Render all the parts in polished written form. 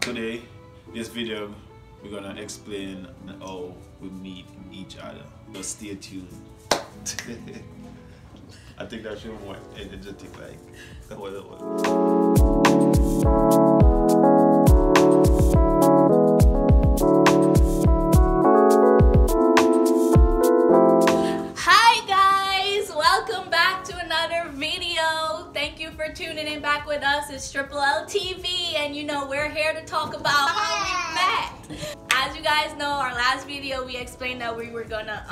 today, this video, we're gonna explain how we meet each other. So stay tuned. I think that should be more energetic, like that was it. Tuning in back with us. It's tripleLL TV, and you know we're here to talk about how we met. As you guys know, our last video we explained that we were gonna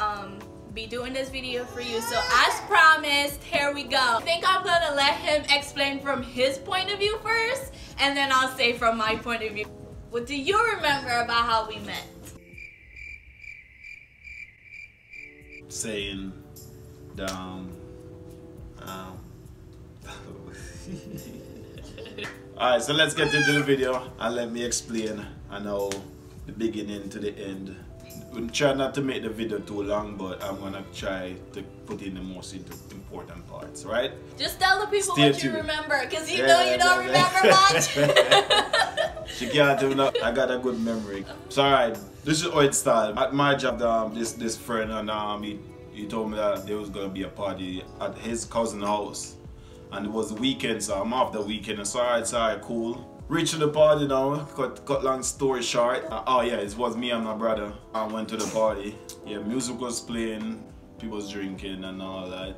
be doing this video for you. So as promised, here we go. I think I'm gonna let him explain from his point of view first, and then I'll say from my point of view. What do you remember about how we met? Saying down. Alright, so let's get into the video and let me explain I know the beginning to the end. We'll try not to make the video too long, but I'm gonna try to put in the most important parts, right? Just tell the people what you remember, because you know you don't remember much. She can't do that. I got a good memory. So alright, this is how it started. At my job, this friend and he told me that there was gonna be a party at his cousin's house. And it was the weekend, so I'm off the weekend. And so alright, cool. Reached the party now, cut long story short. Oh yeah, it was me and my brother. I went to the party. Yeah, music was playing, people was drinking and all that.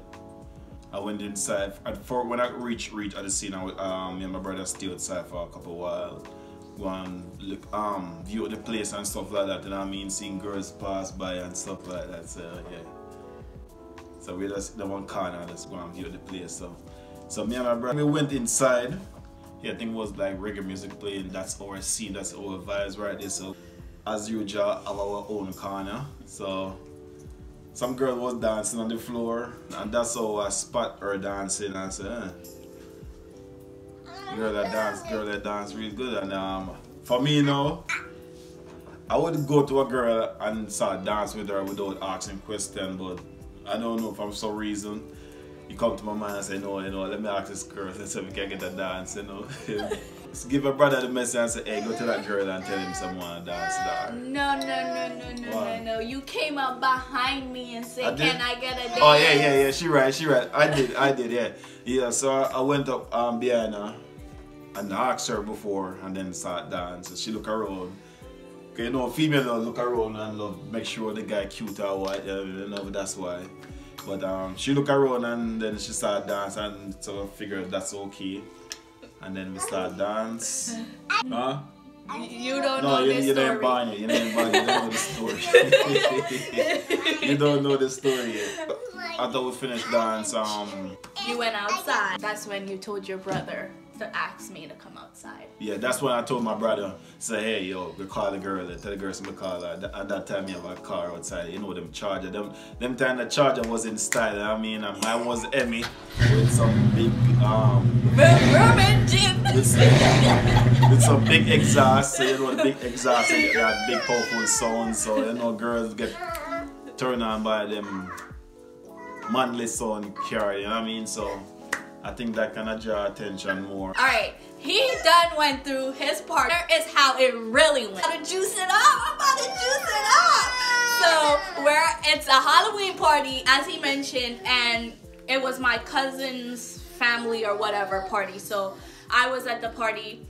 I went inside. When I reached at the scene, me and my brother stayed outside for a couple of while. Go and look, view the place and stuff like that. And I mean, seeing girls pass by and stuff like that. So yeah. So we just the one corner, just go and view the place. So me and my brother, we went inside. Yeah, I think it was like reggae music playing. That's our scene, that's our vibes right there. So as usual, have our own corner. So some girl was dancing on the floor, and that's how I spot her dancing and said, girl that dance really good. And for me, you know, I would go to a girl and start dance with her without asking question, but I don't know, for some reason you come to my mind and say, no, you know, let me ask this girl so we can get a dance, you know. Just give a brother the message and say, hey, go to that girl and tell him someone to dance to her. No. You came up behind me and said, can I get a dance? Oh, yeah, she right. I did, yeah. Yeah, so I went up behind her and I asked her before and then start dancing. She look around. You know, female don't look around and love, make sure the guy cute or what, you know, that's why. But she look around and then she start dancing, and so I figured that's okay. And then we start dance. Huh? You don't know this story. You didn't buy it. You don't know the story. You don't know the story yet. After we finished dance, you went outside. That's when you told your brother to ask me to come outside. Yeah, that's when I told my brother, say, hey, yo, we call the girl, tell the girl to call her. At that time, you have a car outside, you know, them charger. Them time the charger was in style, I mean, mine was Emmy with some big, with some big exhaust, so you know, the big exhaust, and that big powerful sound, so you know, girls get turned on by them manly sound carry, you know what I mean? So I think that kind of draw attention more. Alright, he done went through his part. Here is how it really went. I'm about to juice it up. So, it's a Halloween party, as he mentioned, and it was my cousin's family or whatever party. So, I was at the party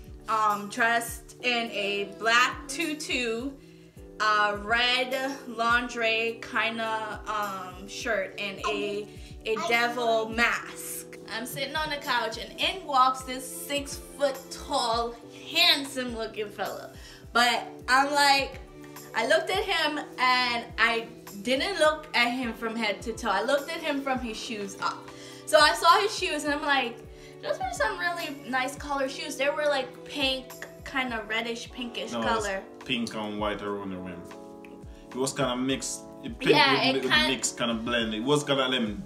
dressed in a black tutu, red lingerie kind of shirt, and a devil mask. I'm sitting on the couch and in walks this 6 foot tall, handsome looking fella. But I'm like, I looked at him and I didn't look at him from head to toe. I looked at him from his shoes up. So I saw his shoes and I'm like, those are some really nice color shoes. They were like pink, kind of reddish pinkish color. Pink and white around the rim. It was kind of mixed. Mixed kind of blend. It was kind of them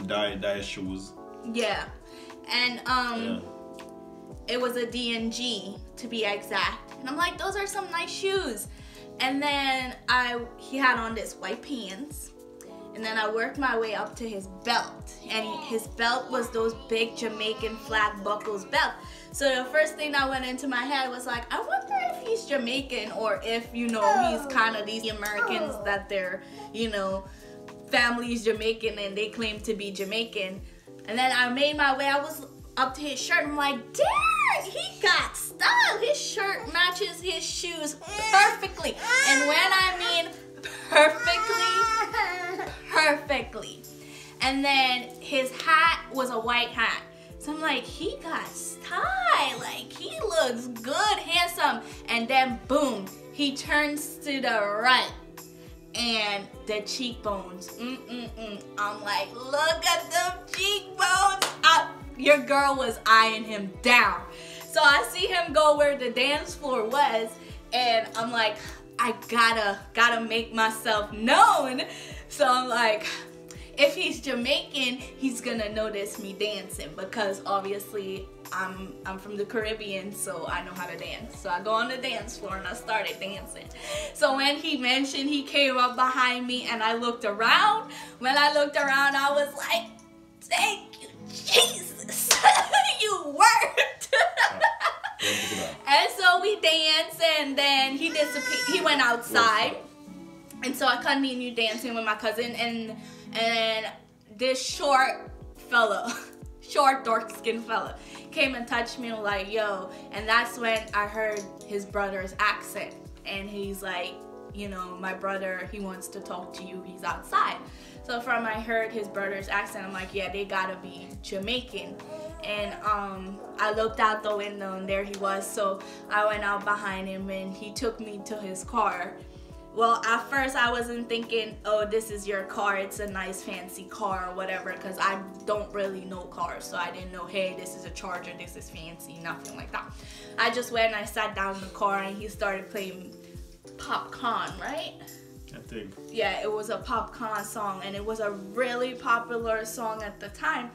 dye shoes. Yeah, and it was a D&G to be exact. And I'm like, those are some nice shoes. And then he had on this white pants. And then I worked my way up to his belt. And his belt was those big Jamaican flat buckles belt. So the first thing that went into my head was like, I wonder he's Jamaican or if, you know, he's kind of these Americans that they're, you know, family's Jamaican and they claim to be Jamaican. And then I made my way, I was up to his shirt. I'm like, damn, he got style. His shirt matches his shoes perfectly. And when I mean perfectly. And then his hat was a white hat. So I'm like, he got style. Like, he looks good, handsome. And then boom, he turns to the right. And the cheekbones. I'm like, look at them cheekbones. Your girl was eyeing him down. So I see him go where the dance floor was, and I'm like, I gotta make myself known. So I'm like, if he's Jamaican, he's gonna notice me dancing because obviously I'm from the Caribbean, so I know how to dance. So I go on the dance floor and I started dancing. So when he mentioned, he came up behind me and I looked around. When I looked around, I was like, thank you, Jesus. You worked. And so we danced and then he disappeared. He went outside. And so I continued dancing with my cousin and this short fella, short dark-skinned fella, came and touched me and was like, yo. And that's when I heard his brother's accent. And he's like, you know, my brother, he wants to talk to you. He's outside. So from I heard his brother's accent, I'm like, yeah, they gotta be Jamaican. And I looked out the window and there he was. So I went out behind him and he took me to his car. Well, at first I wasn't thinking, oh, this is your car, it's a nice fancy car or whatever, because I don't really know cars, so I didn't know, hey, this is a Charger, this is fancy, nothing like that. I just went and I sat down in the car and he started playing Popcorn, right? I think. Yeah, it was a Popcorn song and it was a really popular song at the time.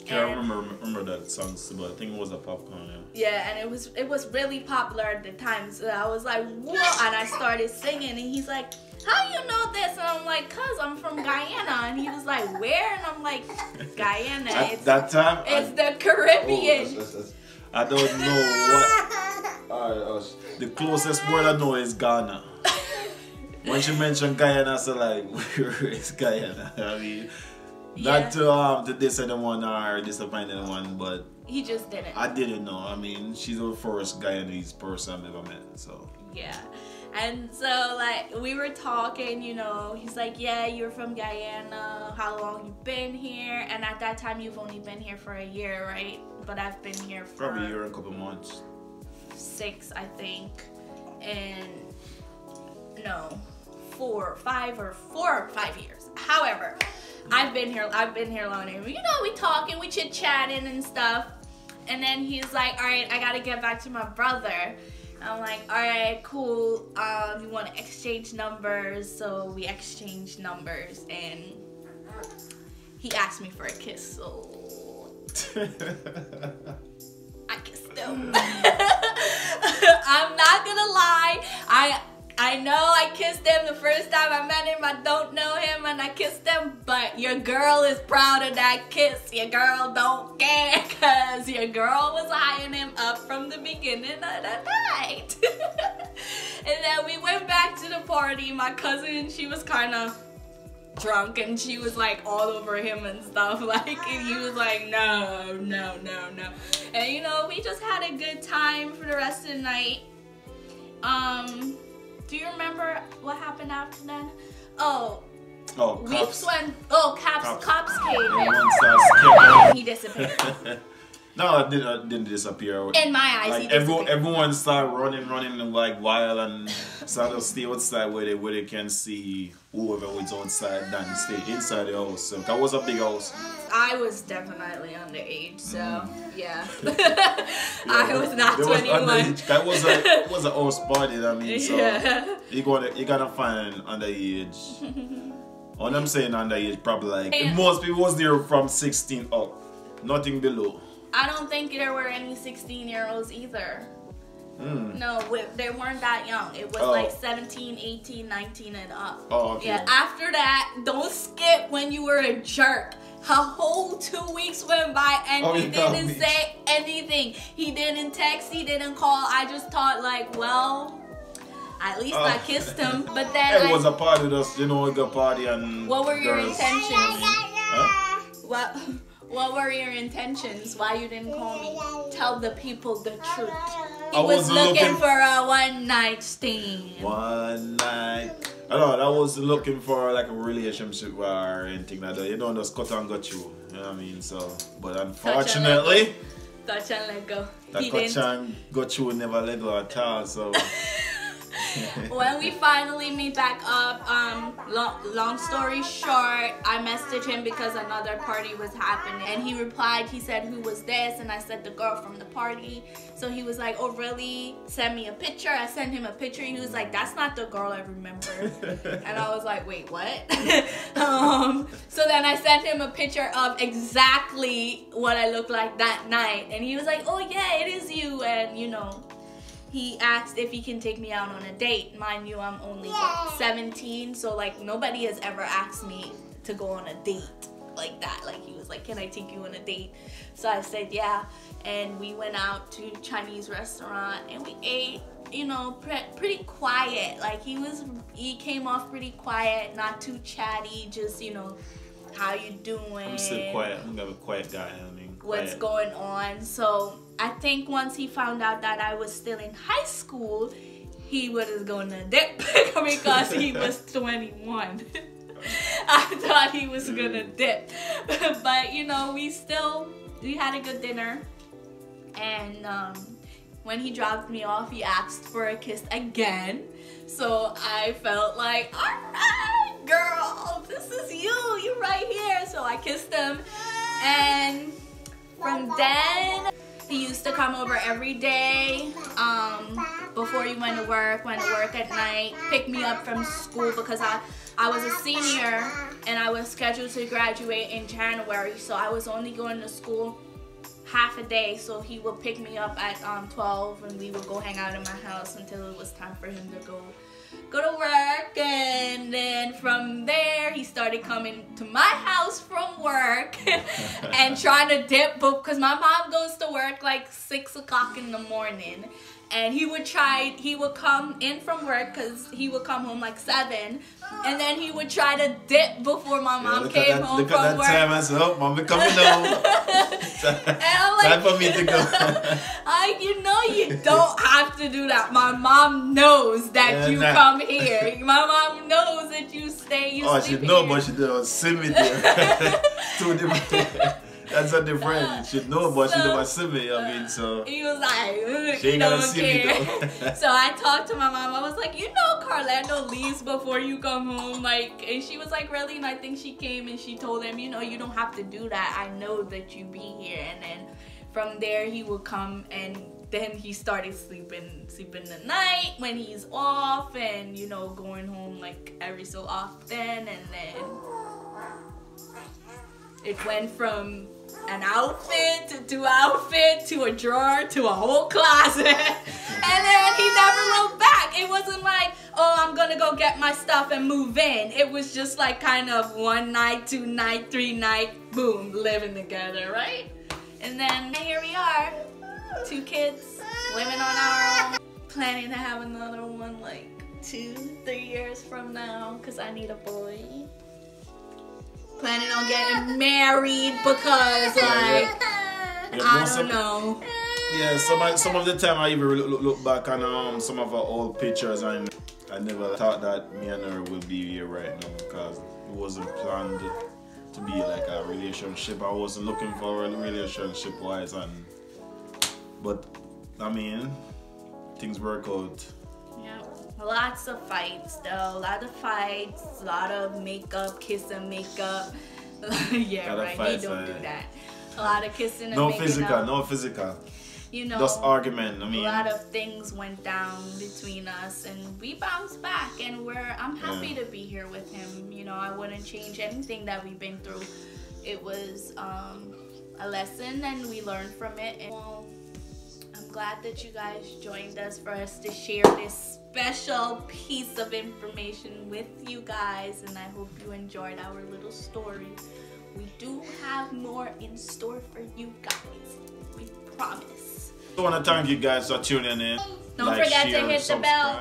Yeah, I remember that song, but I think it was a Popcorn. Yeah, and it was really popular at the time. So I was like, whoa, and I started singing, and he's like, how you know this? And I'm like, cause I'm from Guyana. And he was like, where? And I'm like, Guyana. At that time, it's the Caribbean. I don't know what. The closest word I know is Ghana. When she mentioned Guyana, I said like, where is Guyana? I mean. Not to diss anyone or disappoint anyone, but he just didn't. I didn't know. I mean, she's the first Guyanese person I've ever met, so. Yeah. And so, like, we were talking, you know, he's like, yeah, you're from Guyana, how long you been here? And at that time, you've only been here for a year, right? But I've been here for... Probably a year and a couple months. 6, I think. And, no, 4 or 5 years. However... I've been here long enough. You know, we talking, we chit-chatting and stuff. And then he's like, all right, I gotta get back to my brother. I'm like, all right, cool. You want to exchange numbers? So we exchanged numbers and he asked me for a kiss, so I kissed him. I'm not gonna lie. I know I kissed him the first time I met him. I don't know him and I kissed him, but your girl is proud of that kiss. Your girl don't care because your girl was eyeing him up from the beginning of the night. And then we went back to the party. My cousin, she was kind of drunk and she was like all over him and stuff. Like, and he was like, no. And you know, we just had a good time for the rest of the night. Do you remember what happened after then? Cops came and he disappeared. No, it didn't disappear. In my eyes, like, everyone started running and like wild and started to stay outside where they can see whoever was outside than stay inside the house. So that was a big house. I was definitely underage, so yeah. I was not 21. That was a house party. I mean, so you gotta find underage. All I'm saying underage, probably like most people was there from 16 up, nothing below. I don't think there were any 16-year-olds either. No, they weren't that young. It was like 17, 18, 19 and up. Oh, okay. Yeah, after that, don't skip when you were a jerk. A whole 2 weeks went by and he didn't say anything. He didn't text, he didn't call. I just thought like, well, At least I kissed him. But then it was a party, just, you know, a good party and what were your girls. intentions? Huh? What were your intentions? Why you didn't call me? Tell the people the truth. He I was wasn't looking for a one-night stand. One night. I don't know, I was looking for like a relationship or anything like that. You don't just cut and go through. You know what I mean? So, but unfortunately, touch and let go. that cut and go through never let go at all. So. When we finally meet back up, long story short, I messaged him because another party was happening, and he replied, he said, who was this? And I said, the girl from the party. So he was like, oh really? Send me a picture. I sent him a picture. He was like, that's not the girl I remember. And I was like, wait, what? So then I sent him a picture of exactly what I looked like that night, and he was like, oh yeah, it is you. And you know, he asked if he can take me out on a date. Mind you, I'm only 17, so like nobody has ever asked me to go on a date like that. Like he was like, can I take you on a date? So I said yeah, and we went out to a Chinese restaurant and we ate, you know, pretty quiet. Like he came off pretty quiet, not too chatty, just, you know, how you doing? I'm still quiet. I'm a quiet guy. I mean, what's going on? So I think once he found out that I was still in high school, he was gonna dip because he was 21. I thought he was gonna dip, but you know, we had a good dinner, and when he dropped me off, he asked for a kiss again. So I felt like, all right, girl, this is you right here. So I kissed him, and from then he used to come over every day before he went to work at night, pick me up from school because I was a senior and I was scheduled to graduate in January, so I was only going to school half a day. So he would pick me up at 12 and we would go hang out in my house until it was time for him to go to work. And then from there he started coming to my house from work and trying to dip, because my mom goes to work like 6 o'clock in the morning, and he would come in from work because he would come home like 7, and then he would try to dip before my mom came home from work. Look at that time, I said, oh, mommy coming home. Time for me to go. You know you don't have to do that. My mom knows that you come here. My mom knows that you stay, she know, but she don't see me there. That's a different. She know, but she don't see me. I mean, so he was like, she ain't gonna see me though. So I talked to my mom. I was like, you know, Carlando leaves before you come home, like, and she was like, really? And I think she came and she told him, you know, you don't have to do that. I know that you be here. And then from there he would come, and then he started sleeping the night when he's off, and you know, going home like every so often. And then it went from an outfit to a drawer to a whole closet. And then he never looked back. It wasn't like, oh, I'm gonna go get my stuff and move in. It was just like kind of 1 night, 2 night, 3 night, boom, living together, right? And then here we are, 2 kids, living on our own, planning to have another one like 2-3 years from now, because I need a boy. Planning on getting married because, like, I don't know. Yeah, some of the time I even look back on some of our old pictures, and I never thought that me and her will be here right now, because it wasn't planned to be like a relationship. I wasn't looking for a relationship wise, but I mean, things work out. Yeah, lots of fights though, a lot of makeup, kiss and makeup. Yeah, right, we don't do that. A lot of kissing and making up. No physical. You know, just argument. I mean, a lot of things went down between us, and we bounced back, and I'm happy to be here with him. You know, I wouldn't change anything that we've been through. It was a lesson, and we learned from it. And well, I'm glad that you guys joined us for us to share this special piece of information with you guys, and I hope you enjoyed our little story. We do have more in store for you guys, we promise. I want to thank you guys for tuning in. Don't forget to hit the bell.